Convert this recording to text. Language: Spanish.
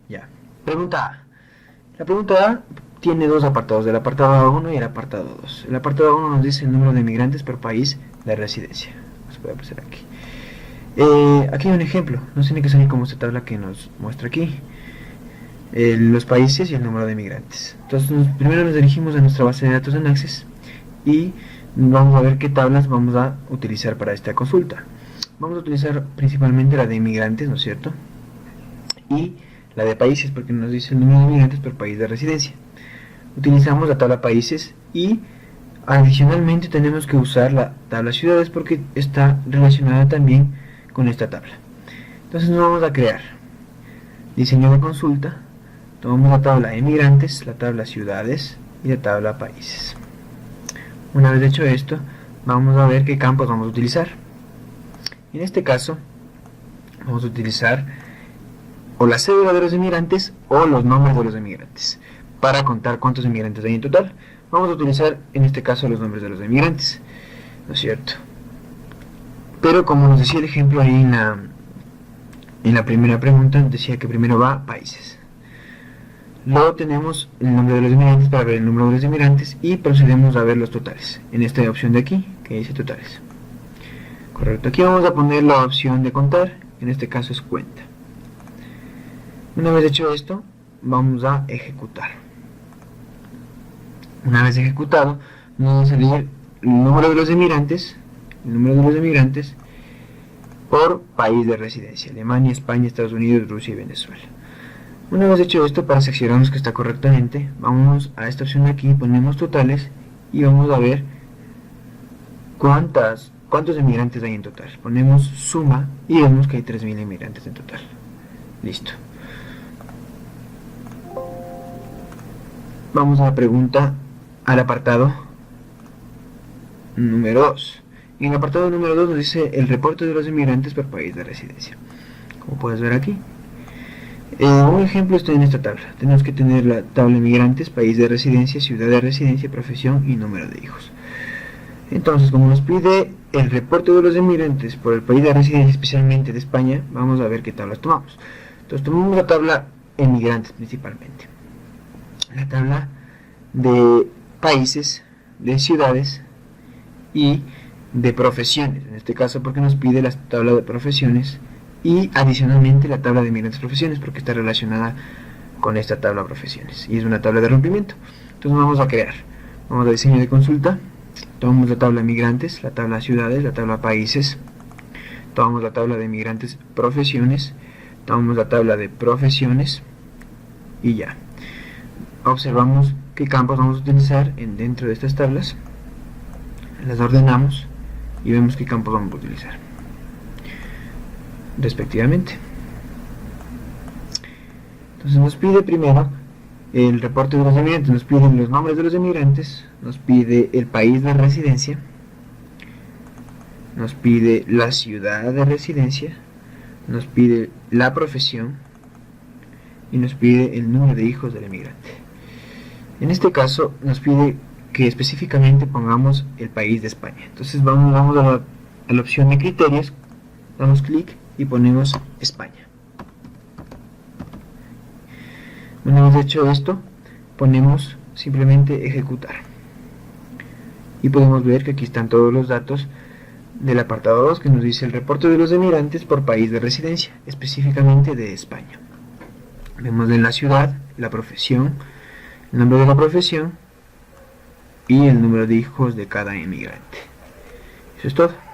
Ya. Pregunta A. La pregunta A tiene dos apartados, el apartado 1 y el apartado 2. El apartado 1 nos dice el número de migrantes por país de residencia. Los voy a pasar aquí. Aquí hay un ejemplo. Nos tiene que salir como esta tabla que nos muestra aquí. Los países y el número de migrantes. Entonces primero nos dirigimos a nuestra base de datos en Access y vamos a ver qué tablas vamos a utilizar para esta consulta. Vamos a utilizar principalmente la de inmigrantes, ¿no es cierto? Y la de países, porque nos dice el número de migrantes por país de residencia. Utilizamos la tabla países y adicionalmente tenemos que usar la tabla ciudades porque está relacionada también con esta tabla. Entonces nos vamos a crear diseño de consulta, tomamos la tabla emigrantes, la tabla ciudades y la tabla países. Una vez hecho esto, vamos a ver qué campos vamos a utilizar. En este caso, vamos a utilizar o la cédula de los emigrantes o los nombres de los emigrantes para contar cuántos emigrantes hay en total. Vamos a utilizar en este caso los nombres de los emigrantes, ¿no es cierto? Pero como nos decía el ejemplo ahí en la primera pregunta, decía que primero va países. Luego tenemos el nombre de los emigrantes para ver el número de los emigrantes y procedemos a ver los totales. En esta opción de aquí, que dice totales. Correcto, aquí vamos a poner la opción de contar, en este caso es cuenta. Una vez hecho esto, vamos a ejecutar. Una vez ejecutado, nos va a salir el número de los emigrantes, por país de residencia: Alemania, España, Estados Unidos, Rusia y Venezuela. Una vez hecho esto, para cerciorarnos que está correctamente, vamos a esta opción de aquí, ponemos totales y vamos a ver cuántos emigrantes hay en total. Ponemos suma y vemos que hay 3.000 emigrantes en total. Listo. Vamos a la pregunta, al apartado número 2. En el apartado número 2 nos dice el reporte de los emigrantes por país de residencia. Como puedes ver aquí. Un ejemplo está en esta tabla. Tenemos que tener la tabla emigrantes, país de residencia, ciudad de residencia, profesión y número de hijos. Entonces, como nos pide el reporte de los emigrantes por el país de residencia, especialmente de España, vamos a ver qué tablas tomamos. Entonces tomamos la tabla emigrantes principalmente, la tabla de países, de ciudades y de profesiones, en este caso porque nos pide la tabla de profesiones y adicionalmente la tabla de migrantes profesiones porque está relacionada con esta tabla de profesiones y es una tabla de rompimiento. Entonces vamos a crear, vamos a diseño de consulta, tomamos la tabla migrantes, la tabla ciudades, la tabla países, tomamos la tabla de migrantes profesiones, tomamos la tabla de profesiones y ya. Observamos qué campos vamos a utilizar dentro de estas tablas, las ordenamos y vemos qué campos vamos a utilizar respectivamente. Entonces nos pide primero el reporte de los emigrantes, nos pide los nombres de los emigrantes, nos pide el país de residencia, nos pide la ciudad de residencia, nos pide la profesión y nos pide el número de hijos del emigrante. En este caso nos pide que específicamente pongamos el país de España. Entonces vamos a la opción de criterios, damos clic y ponemos España. Una vez hecho esto, ponemos simplemente ejecutar. Y podemos ver que aquí están todos los datos del apartado 2 que nos dice el reporte de los emigrantes por país de residencia, específicamente de España. Vemos en la ciudad, la profesión, el nombre de la profesión y el número de hijos de cada emigrante. Eso es todo.